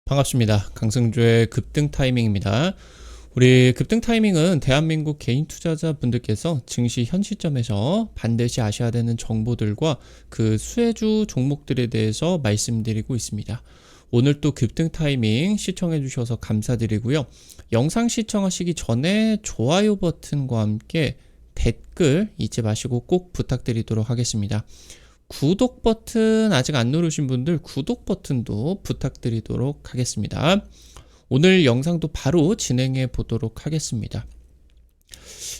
반갑습니다. 강승주의 급등 타이밍입니다. 우리 급등 타이밍은 대한민국 개인 투자자분들께서 증시 현 시점에서 반드시 아셔야 되는 정보들과 그 수혜주 종목들에 대해서 말씀드리고 있습니다. 오늘 또 급등 타이밍 시청해 주셔서 감사드리고요. 영상 시청하시기 전에 좋아요 버튼과 함께 댓글 잊지 마시고 꼭 부탁드리도록 하겠습니다. 구독 버튼 아직 안 누르신 분들 구독 버튼도 부탁드리도록 하겠습니다. 오늘 영상도 바로 진행해 보도록 하겠습니다.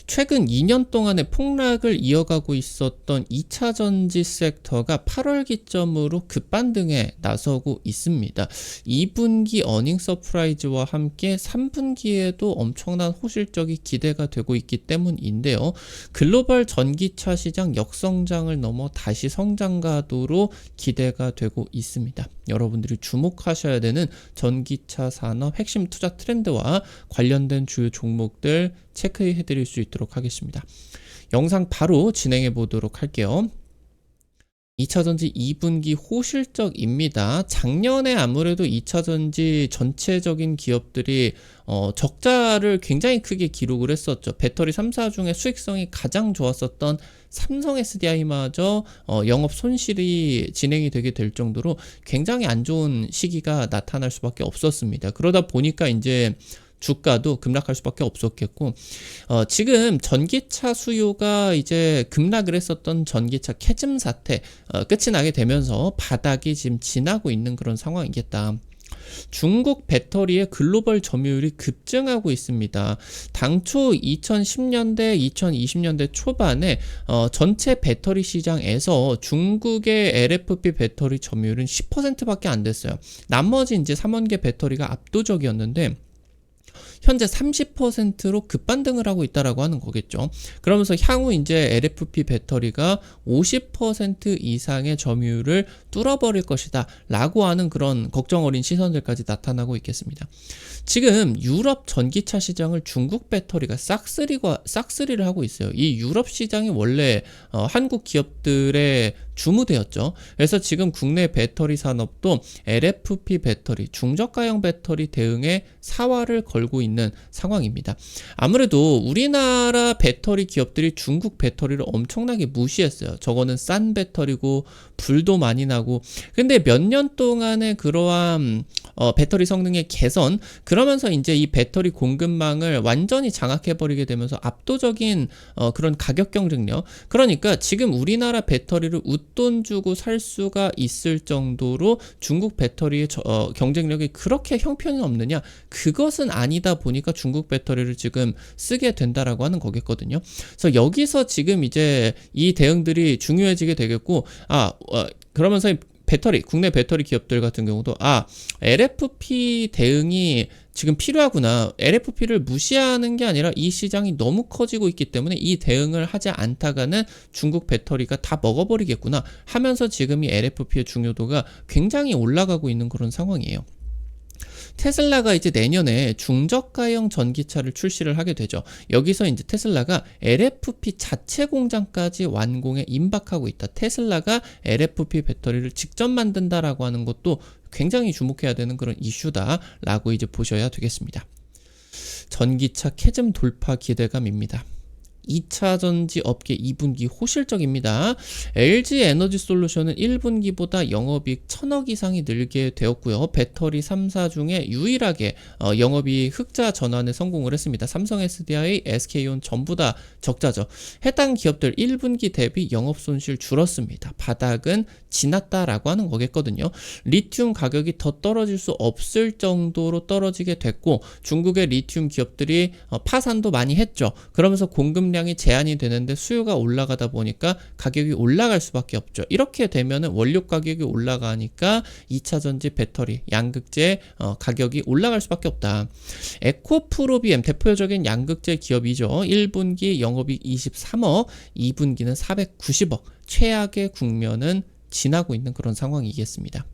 최근 2년 동안의 폭락을 이어가고 있었던 2차 전지 섹터가 8월 기점으로 급반등에 나서고 있습니다. 2분기 어닝 서프라이즈와 함께 3분기에도 엄청난 호실적이 기대가 되고 있기 때문인데요. 글로벌 전기차 시장 역성장을 넘어 다시 성장가도로 기대가 되고 있습니다. 여러분들이 주목하셔야 되는 전기차 산업 핵심 투자 트렌드와 관련된 주요 종목들 체크해 드릴 수 있도록 하겠습니다. 영상 바로 진행해 보도록 할게요. 2차전지 2분기 호실적입니다. 작년에 아무래도 2차전지 전체적인 기업들이 적자를 굉장히 크게 기록을 했었죠. 배터리 3사 중에 수익성이 가장 좋았었던 삼성 SDI마저 영업 손실이 진행이 되게 될 정도로 굉장히 안 좋은 시기가 나타날 수밖에 없었습니다. 그러다 보니까 이제 주가도 급락할 수밖에 없었겠고, 지금 전기차 수요가 이제 급락을 했었던 전기차 캐즘 사태 끝이 나게 되면서 바닥이 지금 지나고 있는 그런 상황이겠다. 중국 배터리의 글로벌 점유율이 급증하고 있습니다. 당초 2010년대, 2020년대 초반에 전체 배터리 시장에서 중국의 LFP 배터리 점유율은 10%밖에 안 됐어요. 나머지 이제 3원계 배터리가 압도적이었는데 현재 30%로 급반등을 하고 있다라고 하는 거겠죠. 그러면서 향후 이제 LFP 배터리가 50% 이상의 점유율을 뚫어버릴 것이다 라고 하는 그런 걱정 어린 시선들까지 나타나고 있겠습니다. 지금 유럽 전기차 시장을 중국 배터리가 싹쓸이를 하고 있어요. 이 유럽 시장이 원래 한국 기업들의 주무대였죠. 그래서 지금 국내 배터리 산업도 LFP 배터리, 중저가형 배터리 대응에 사활을 걸고 있는 상황입니다. 아무래도 우리나라 배터리 기업들이 중국 배터리를 엄청나게 무시했어요. 저거는 싼 배터리고 불도 많이 나고. 근데 몇 년 동안의 그러한 배터리 성능의 개선, 그러면서 이제 이 배터리 공급망을 완전히 장악해버리게 되면서 압도적인 그런 가격 경쟁력, 그러니까 지금 우리나라 배터리를 웃돈 주고 살 수가 있을 정도로 중국 배터리의 경쟁력이 그렇게 형편이 없느냐? 그것은 아니다 보니까 중국 배터리를 지금 쓰게 된다라고 하는 거겠거든요. 그래서 여기서 지금 이제 이 대응들이 중요해지게 되겠고, 그러면서 배터리, 국내 배터리 기업들 같은 경우도 LFP 대응이 지금 필요하구나. LFP를 무시하는 게 아니라 이 시장이 너무 커지고 있기 때문에 이 대응을 하지 않다가는 중국 배터리가 다 먹어버리겠구나 하면서 지금 이 LFP의 중요도가 굉장히 올라가고 있는 그런 상황이에요. 테슬라가 이제 내년에 중저가형 전기차를 출시를 하게 되죠. 여기서 이제 테슬라가 LFP 자체 공장까지 완공에 임박하고 있다. 테슬라가 LFP 배터리를 직접 만든다라고 하는 것도 굉장히 주목해야 되는 그런 이슈다라고 이제 보셔야 되겠습니다. 전기차 캐즘 돌파 기대감입니다. 2차 전지 업계 2분기 호실적입니다. LG 에너지 솔루션은 1분기보다 영업이익 1000억 이상이 늘게 되었고요. 배터리 3사 중에 유일하게 영업이익 흑자 전환에 성공을 했습니다. 삼성 SDI, SK온 전부 다 적자죠. 해당 기업들 1분기 대비 영업 손실 줄었습니다. 바닥은 지났다라고 하는 거겠거든요. 리튬 가격이 더 떨어질 수 없을 정도로 떨어지게 됐고, 중국의 리튬 기업들이 파산도 많이 했죠. 그러면서 공급량이 제한이 되는데 수요가 올라가다 보니까 가격이 올라갈 수밖에 없죠. 이렇게 되면은 원료 가격이 올라가니까 2차 전지 배터리, 양극재 가격이 올라갈 수밖에 없다. 에코프로비엠 대표적인 양극재 기업이죠. 1분기 영업이익 23억, 2분기는 490억. 최악의 국면은 지나고 있는 그런 상황이겠습니다.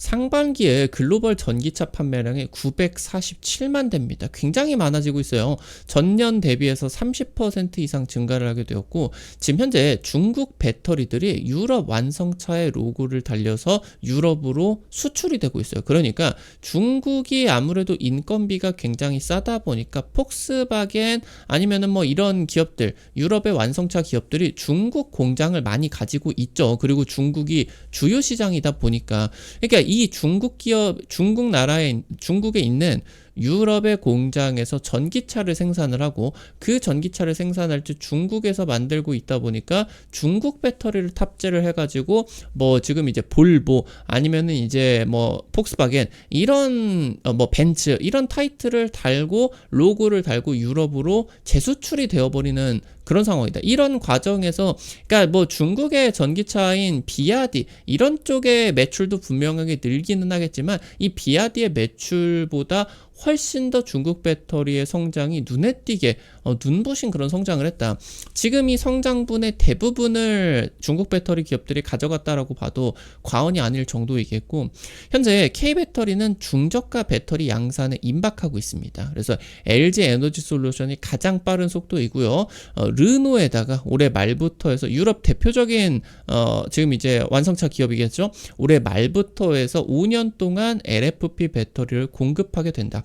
상반기에 글로벌 전기차 판매량이 947만 대입니다. 굉장히 많아지고 있어요. 전년 대비해서 30% 이상 증가를 하게 되었고, 지금 현재 중국 배터리들이 유럽 완성차의 로고를 달려서 유럽으로 수출이 되고 있어요. 그러니까 중국이 아무래도 인건비가 굉장히 싸다 보니까 폭스바겐 아니면은 뭐 이런 기업들, 유럽의 완성차 기업들이 중국 공장을 많이 가지고 있죠. 그리고 중국이 주요 시장이다 보니까, 그러니까 이 중국 기업, 중국에 있는 유럽의 공장에서 전기차를 생산을 하고, 그 전기차를 생산할 때 중국에서 만들고 있다 보니까 중국 배터리를 탑재를 해가지고 뭐 지금 이제 볼보 아니면은 이제 뭐 폭스바겐 이런 뭐 벤츠 이런 타이틀을 달고 로고를 달고 유럽으로 재수출이 되어버리는 그런 상황이다. 이런 과정에서 그러니까 뭐 중국의 전기차인 비아디 이런 쪽의 매출도 분명하게 늘기는 하겠지만, 이 비아디의 매출보다 훨씬 더 중국 배터리의 성장이 눈에 띄게 눈부신 그런 성장을 했다. 지금 이 성장분의 대부분을 중국 배터리 기업들이 가져갔다라고 봐도 과언이 아닐 정도이겠고, 현재 K배터리는 중저가 배터리 양산에 임박하고 있습니다. 그래서 LG 에너지 솔루션이 가장 빠른 속도이고요. 르노에다가 올해 말부터 해서 유럽 대표적인 지금 이제 완성차 기업이겠죠. 올해 말부터 해서 5년 동안 LFP 배터리를 공급하게 된다.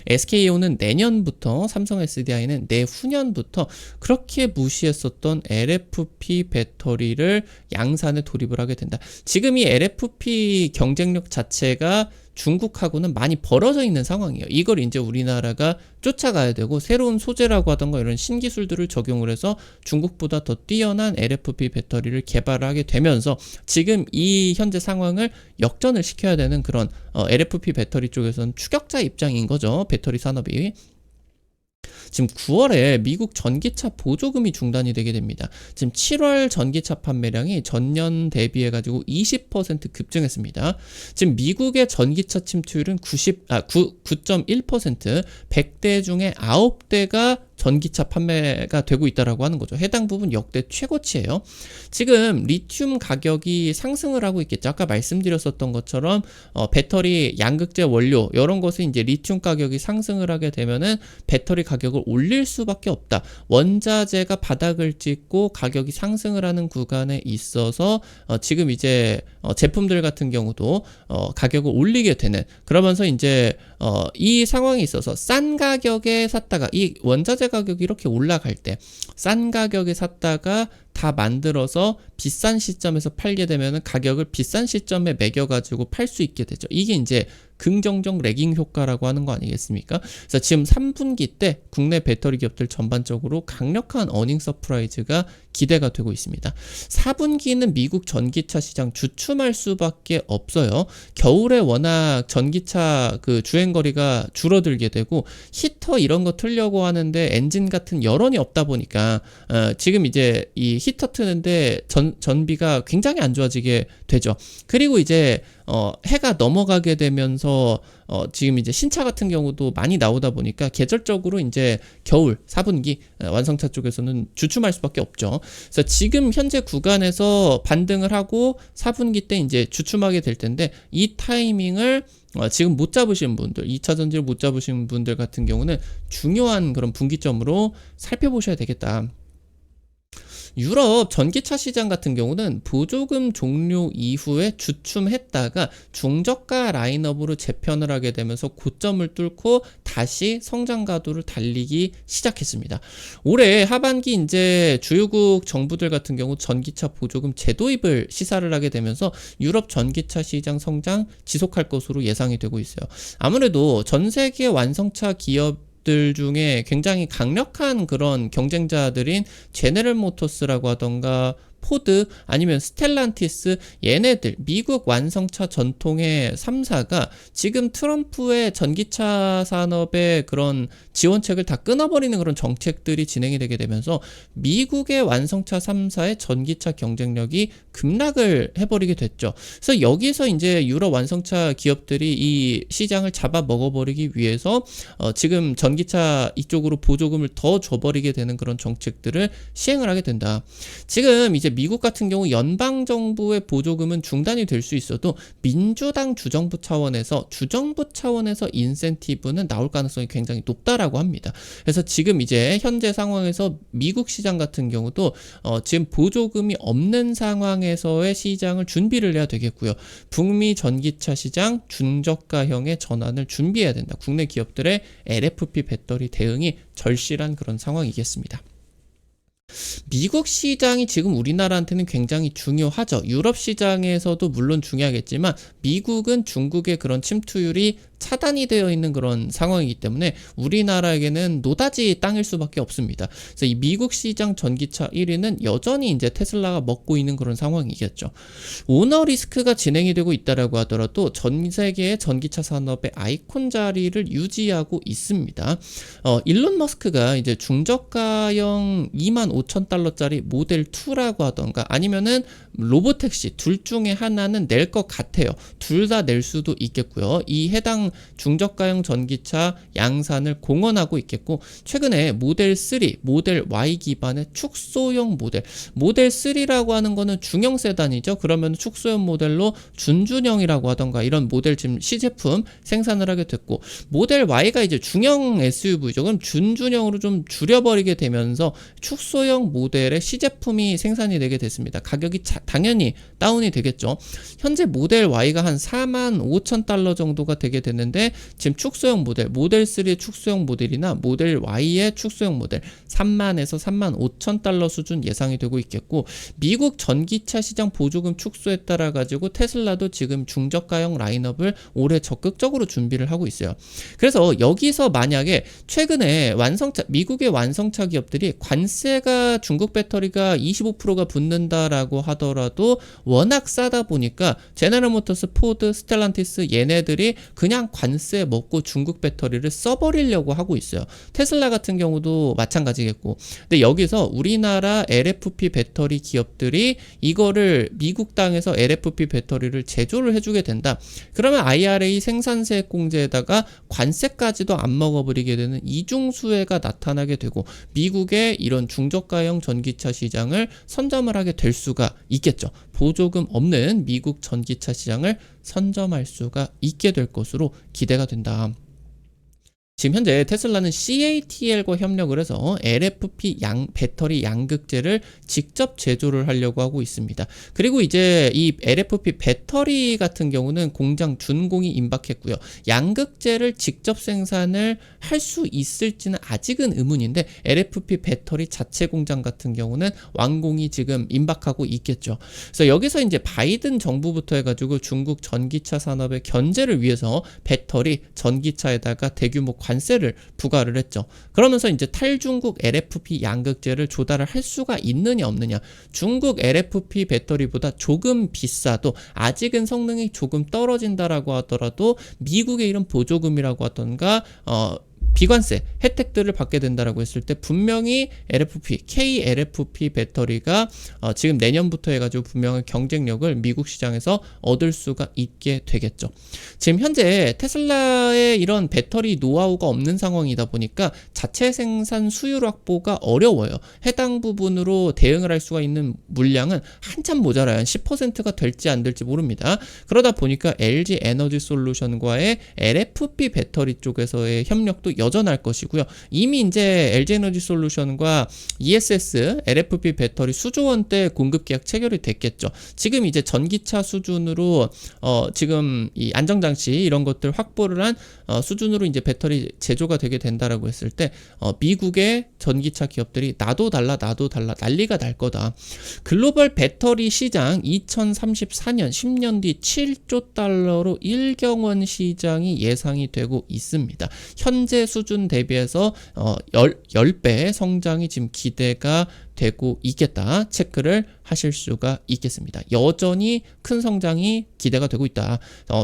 SK온은 내년부터, 삼성 SDI는 내후년부터 그렇게 무시했었던 LFP 배터리를 양산에 돌입을 하게 된다. 지금 이 LFP 경쟁력 자체가 중국하고는 많이 벌어져 있는 상황이에요. 이걸 이제 우리나라가 쫓아가야 되고, 새로운 소재라고 하던가 이런 신기술들을 적용을 해서 중국보다 더 뛰어난 LFP 배터리를 개발하게 되면서 지금 이 현재 상황을 역전을 시켜야 되는 그런 LFP 배터리 쪽에서는 추격자 입장인 거죠. 배터리 산업이. 지금 9월에 미국 전기차 보조금이 중단이 되게 됩니다. 지금 7월 전기차 판매량이 전년 대비해가지고 20% 급증했습니다. 지금 미국의 전기차 침투율은 9.1%, 100대 중에 9대가 전기차 판매가 되고 있다라고 하는 거죠. 해당 부분 역대 최고치예요. 지금 리튬 가격이 상승을 하고 있겠죠. 아까 말씀드렸었던 것처럼 배터리 양극재 원료 이런 것에 이제 리튬 가격이 상승을 하게 되면은 배터리 가격을 올릴 수밖에 없다. 원자재가 바닥을 찍고 가격이 상승을 하는 구간에 있어서 지금 이제 제품들 같은 경우도 가격을 올리게 되는, 그러면서 이제 이 상황에 있어서 싼 가격에 샀다가 이 원자재 가격이 이렇게 올라갈 때 싼 가격에 샀다가 다 만들어서 비싼 시점에서 팔게 되면 가격을 비싼 시점에 매겨가지고 팔 수 있게 되죠. 이게 이제 긍정적 레깅 효과라고 하는 거 아니겠습니까? 그래서 지금 3분기 때 국내 배터리 기업들 전반적으로 강력한 어닝 서프라이즈가 기대가 되고 있습니다. 4분기는 미국 전기차 시장 주춤할 수밖에 없어요. 겨울에 워낙 전기차 그 주행거리가 줄어들게 되고 히터 이런 거 틀려고 하는데 엔진 같은 여론이 없다 보니까 지금 이제 이 히터 트는데 전비가 굉장히 안 좋아지게 되죠. 그리고 이제 해가 넘어가게 되면서 지금 이제 신차 같은 경우도 많이 나오다 보니까 계절적으로 이제 겨울 4분기 완성차 쪽에서는 주춤할 수밖에 없죠. 그래서 지금 현재 구간에서 반등을 하고 4분기 때 이제 주춤하게 될 텐데, 이 타이밍을 지금 못 잡으신 분들, 2차 전지를 못 잡으신 분들 같은 경우는 중요한 그런 분기점으로 살펴보셔야 되겠다. 유럽 전기차 시장 같은 경우는 보조금 종료 이후에 주춤했다가 중저가 라인업으로 재편을 하게 되면서 고점을 뚫고 다시 성장 가도를 달리기 시작했습니다. 올해 하반기 이제 주요국 정부들 같은 경우 전기차 보조금 재도입을 시사를 하게 되면서 유럽 전기차 시장 성장 지속할 것으로 예상이 되고 있어요. 아무래도 전 세계 완성차 기업 들 중에 굉장히 강력한 그런 경쟁자들인 제네럴 모터스라고 하던가 포드 아니면 스텔란티스, 얘네들 미국 완성차 전통의 3사가 지금 트럼프의 전기차 산업의 그런 지원책을 다 끊어버리는 그런 정책들이 진행이 되게 되면서 미국의 완성차 3사의 전기차 경쟁력이 급락을 해버리게 됐죠. 그래서 여기서 이제 유럽 완성차 기업들이 이 시장을 잡아 먹어버리기 위해서 지금 전기차 이쪽으로 보조금을 더 줘버리게 되는 그런 정책들을 시행을 하게 된다. 지금 이제 미국 같은 경우 연방 정부의 보조금은 중단이 될 수 있어도 민주당 주정부 차원에서 인센티브는 나올 가능성이 굉장히 높다라고 합니다. 그래서 지금 이제 현재 상황에서 미국 시장 같은 경우도 지금 보조금이 없는 상황에서의 시장을 준비를 해야 되겠고요. 북미 전기차 시장 중저가형의 전환을 준비해야 된다. 국내 기업들의 LFP 배터리 대응이 절실한 그런 상황이겠습니다. 미국 시장이 지금 우리나라한테는 굉장히 중요하죠. 유럽 시장에서도 물론 중요하겠지만 미국은 중국의 그런 침투율이 차단이 되어 있는 그런 상황이기 때문에 우리나라에게는 노다지 땅일 수밖에 없습니다. 그래서 이 미국 시장 전기차 1위는 여전히 이제 테슬라가 먹고 있는 그런 상황이겠죠. 오너 리스크가 진행이 되고 있다라고 하더라도 전 세계의 전기차 산업의 아이콘 자리를 유지하고 있습니다. 일론 머스크가 이제 중저가형 25,000달러짜리 모델 2라고 하던가 아니면은 로보택시 둘 중에 하나는 낼 것 같아요. 둘 다 낼 수도 있겠고요. 이 해당 중저가형 전기차 양산을 공언하고 있겠고 최근에 모델 3, 모델 Y 기반의 축소형 모델 3라고 하는 거는 중형 세단이죠. 그러면 축소형 모델로 준준형이라고 하던가 이런 모델 지금 시제품 생산을 하게 됐고 모델 Y가 이제 중형 SUV죠. 그럼 준준형으로 좀 줄여버리게 되면서 축소형 모델의 시제품이 생산이 되게 됐습니다. 가격이 당연히 다운이 되겠죠. 현재 모델 Y가 한 45,000달러 정도가 되게 됐는데 지금 축소형 모델 3의 축소형 모델이나 모델 Y의 축소형 모델 30,000에서 35,000달러 수준 예상이 되고 있겠고 미국 전기차 시장 보조금 축소에 따라 가지고 테슬라도 지금 중저가형 라인업을 올해 적극적으로 준비를 하고 있어요. 그래서 여기서 만약에 최근에 미국의 완성차 기업들이 관세가 중국 배터리가 25%가 붙는다라고 하더라도 워낙 싸다 보니까 제너럴 모터스, 포드, 스텔란티스 얘네들이 그냥 관세 먹고 중국 배터리를 써버리려고 하고 있어요. 테슬라 같은 경우도 마찬가지겠고. 근데 여기서 우리나라 LFP 배터리 기업들이 이거를 미국 땅에서 LFP 배터리를 제조를 해주게 된다. 그러면 IRA 생산세 공제에다가 관세까지도 안 먹어버리게 되는 이중수혜가 나타나게 되고 미국의 이런 중저가형 전기차 시장을 선점을 하게 될 수가 있겠죠. 보조금 없는 미국 전기차 시장을 선점할 수가 있게 될 것으로 기대가 된다. 지금 현재 테슬라는 CATL과 협력을 해서 LFP 배터리 양극재를 직접 제조를 하려고 하고 있습니다. 그리고 이제 이 LFP 배터리 같은 경우는 공장 준공이 임박했고요. 양극재를 직접 생산을 할 수 있을지는 아직은 의문인데 LFP 배터리 자체 공장 같은 경우는 완공이 지금 임박하고 있겠죠. 그래서 여기서 이제 바이든 정부부터 해가지고 중국 전기차 산업의 견제를 위해서 배터리 전기차에다가 대규모 관세를 부과를 했죠. 그러면서 이제 탈중국 LFP 양극재를 조달을 할 수가 있느냐 없느냐. 중국 LFP 배터리보다 조금 비싸도 아직은 성능이 조금 떨어진다라고 하더라도 미국의 이런 보조금이라고 하던가 비관세 혜택들을 받게 된다라고 했을 때 분명히 KLFP 배터리가 지금 내년부터 해가지고 분명히 경쟁력을 미국 시장에서 얻을 수가 있게 되겠죠. 지금 현재 테슬라의 이런 배터리 노하우가 없는 상황이다 보니까 자체 생산 수율 확보가 어려워요. 해당 부분으로 대응을 할 수가 있는 물량은 한참 모자라요. 한 10%가 될지 안 될지 모릅니다. 그러다 보니까 LG 에너지 솔루션과의 LFP 배터리 쪽에서의 협력도 여전할 것이고요. 이미 이제 LG 에너지 솔루션과 ESS LFP 배터리 수조 원대 공급 계약 체결이 됐겠죠. 지금 이제 전기차 수준으로 지금 이 안정장치 이런 것들 확보를 한 수준으로 이제 배터리 제조가 되게 된다라고 했을 때 미국의 전기차 기업들이 나도 달라 난리가 날 거다. 글로벌 배터리 시장 2034년 10년 뒤 7조 달러로 1경원 시장이 예상이 되고 있습니다. 현재 수준 대비해서 10배 성장이 지금 기대가 되고 있겠다 체크를 하실 수가 있겠습니다. 여전히 큰 성장이 기대가 되고 있다.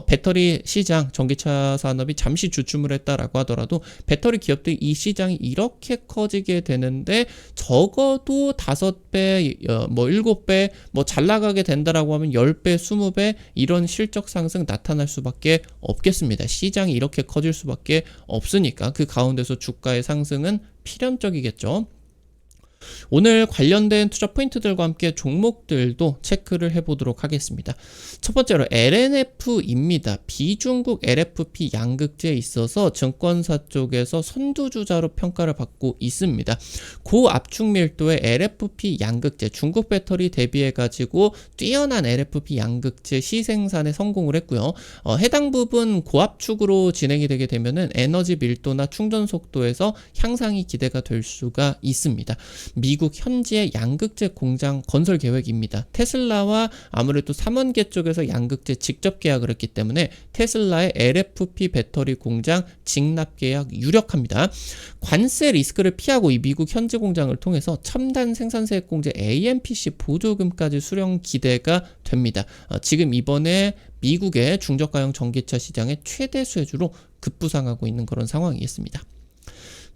배터리 시장, 전기차 산업이 잠시 주춤을 했다라고 하더라도 배터리 기업들이 이 시장이 이렇게 커지게 되는데 적어도 5배, 뭐 7배, 뭐 잘 나가게 된다라고 하면 10배, 20배 이런 실적 상승 나타날 수밖에 없겠습니다. 시장이 이렇게 커질 수밖에 없으니까 그 가운데서 주가의 상승은 필연적이겠죠. 오늘 관련된 투자 포인트들과 함께 종목들도 체크를 해보도록 하겠습니다. 첫 번째로 LNF입니다. 비중국 LFP 양극재에 있어서 증권사 쪽에서 선두주자로 평가를 받고 있습니다. 고압축 밀도의 LFP 양극재, 중국 배터리 대비해 가지고 뛰어난 LFP 양극재 시생산에 성공을 했고요. 해당 부분 고압축으로 진행이 되게 되면은 에너지 밀도나 충전 속도에서 향상이 기대가 될 수가 있습니다. 미국 현지의 양극재 공장 건설 계획입니다. 테슬라와 아무래도 삼원계 쪽에서 양극재 직접 계약을 했기 때문에 테슬라의 LFP 배터리 공장 직납 계약 유력합니다. 관세 리스크를 피하고 이 미국 현지 공장을 통해서 첨단 생산세액 공제 AMPC 보조금까지 수령 기대가 됩니다. 지금 이번에 미국의 중저가형 전기차 시장의 최대 수혜주로 급부상하고 있는 그런 상황이겠습니다.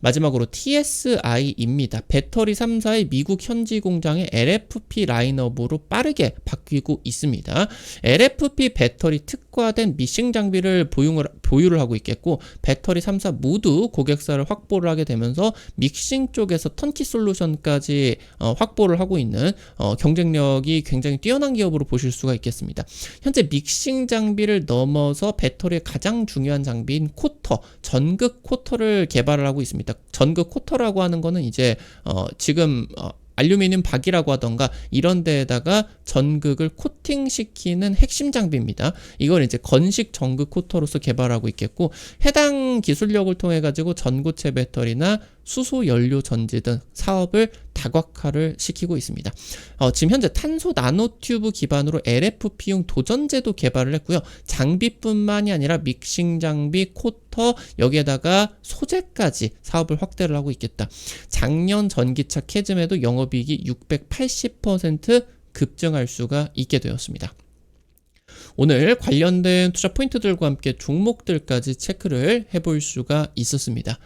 마지막으로 TSI입니다. 배터리 3사의 미국 현지 공장의 LFP 라인업으로 빠르게 바뀌고 있습니다. LFP 배터리 특화된 미싱 장비를 보유를 하고 있겠고 배터리 3사 모두 고객사를 확보를 하게 되면서 믹싱 쪽에서 턴키 솔루션까지 확보를 하고 있는 경쟁력이 굉장히 뛰어난 기업으로 보실 수가 있겠습니다. 현재 믹싱 장비를 넘어서 배터리의 가장 중요한 장비인 코터, 전극 코터를 개발을 하고 있습니다. 전극 코터라고 하는 거는 이제 지금 알루미늄 박이라고 하던가 이런 데에다가 전극을 코팅시키는 핵심 장비입니다. 이걸 이제 건식 전극 코터로서 개발하고 있겠고 해당 기술력을 통해 가지고 전고체 배터리나 수소 연료 전지 등 사업을 다각화를 시키고 있습니다. 지금 현재 탄소 나노튜브 기반으로 LFP용 도전제도 개발을 했고요. 장비뿐만이 아니라 믹싱 장비, 코터, 여기에다가 소재까지 사업을 확대를 하고 있겠다. 작년 전기차 캐즘에도 영업이익이 680% 급증할 수가 있게 되었습니다. 오늘 관련된 투자 포인트들과 함께 종목들까지 체크를 해볼 수가 있었습니다.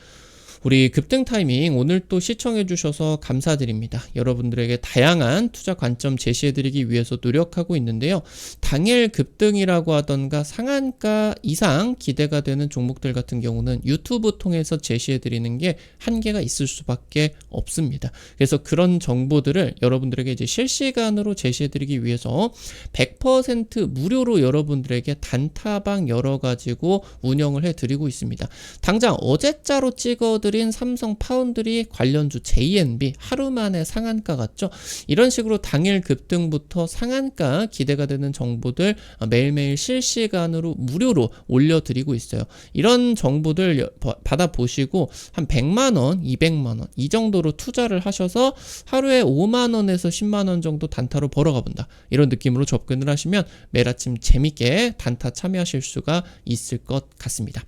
우리 급등 타이밍 오늘 또 시청해 주셔서 감사드립니다. 여러분들에게 다양한 투자 관점 제시해드리기 위해서 노력하고 있는데요. 당일 급등이라고 하던가 상한가 이상 기대가 되는 종목들 같은 경우는 유튜브 통해서 제시해드리는 게 한계가 있을 수밖에 없습니다. 그래서 그런 정보들을 여러분들에게 이제 실시간으로 제시해드리기 위해서 100% 무료로 여러분들에게 단타방 열어가지고 운영을 해드리고 있습니다. 당장 어제자로 찍어드린 삼성 파운드리 관련주 JNB 하루 만에 상한가 같죠? 이런 식으로 당일 급등부터 상한가 기대가 되는 정보들 매일매일 실시간으로 무료로 올려드리고 있어요. 이런 정보들 받아보시고 한 100만원, 200만원 이 정도로 투자를 하셔서 하루에 5만원에서 10만원 정도 단타로 벌어가 본다. 이런 느낌으로 접근을 하시면 매일 아침 재밌게 단타 참여하실 수가 있을 것 같습니다.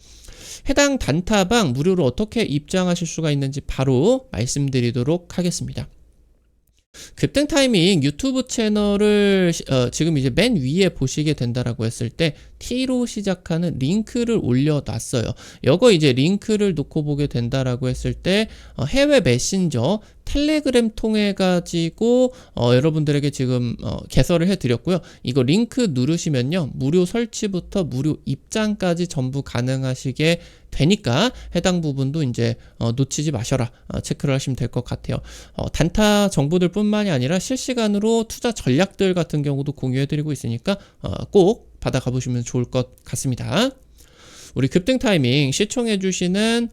해당 단타방 무료로 어떻게 입장하실 수가 있는지 바로 말씀드리도록 하겠습니다. 급등 타이밍 유튜브 채널을 지금 이제 맨 위에 보시게 된다라고 했을 때 T로 시작하는 링크를 올려놨어요. 이거 이제 링크를 놓고 보게 된다라고 했을 때 해외 메신저 텔레그램 통해 가지고 여러분들에게 지금 개설을 해드렸고요. 이거 링크 누르시면요 무료 설치부터 무료 입장까지 전부 가능하시게 되니까 해당 부분도 이제 놓치지 마셔라 체크를 하시면 될 것 같아요. 단타 정보들 뿐만이 아니라 실시간으로 투자 전략들 같은 경우도 공유해드리고 있으니까 꼭 받아가 보시면 좋을 것 같습니다. 우리 급등 타이밍 시청해주시는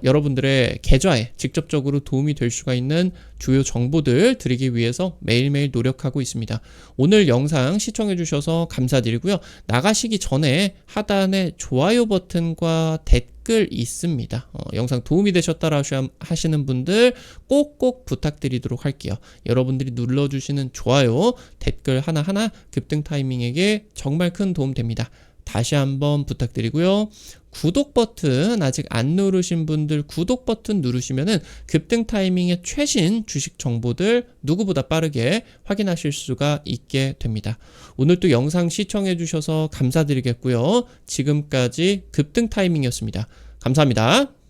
여러분들의 계좌에 직접적으로 도움이 될 수가 있는 주요 정보들 드리기 위해서 매일매일 노력하고 있습니다. 오늘 영상 시청해주셔서 감사드리고요. 나가시기 전에 하단에 좋아요 버튼과 댓글 있습니다. 영상 도움이 되셨다라 하시는 분들 꼭꼭 부탁드리도록 할게요. 여러분들이 눌러주시는 좋아요, 댓글 하나하나 급등 타이밍에게 정말 큰 도움 됩니다. 다시 한번 부탁드리고요. 구독 버튼 아직 안 누르신 분들 구독 버튼 누르시면은 급등 타이밍의 최신 주식 정보들 누구보다 빠르게 확인하실 수가 있게 됩니다. 오늘 또 영상 시청해 주셔서 감사드리겠고요. 지금까지 급등 타이밍이었습니다. 감사합니다.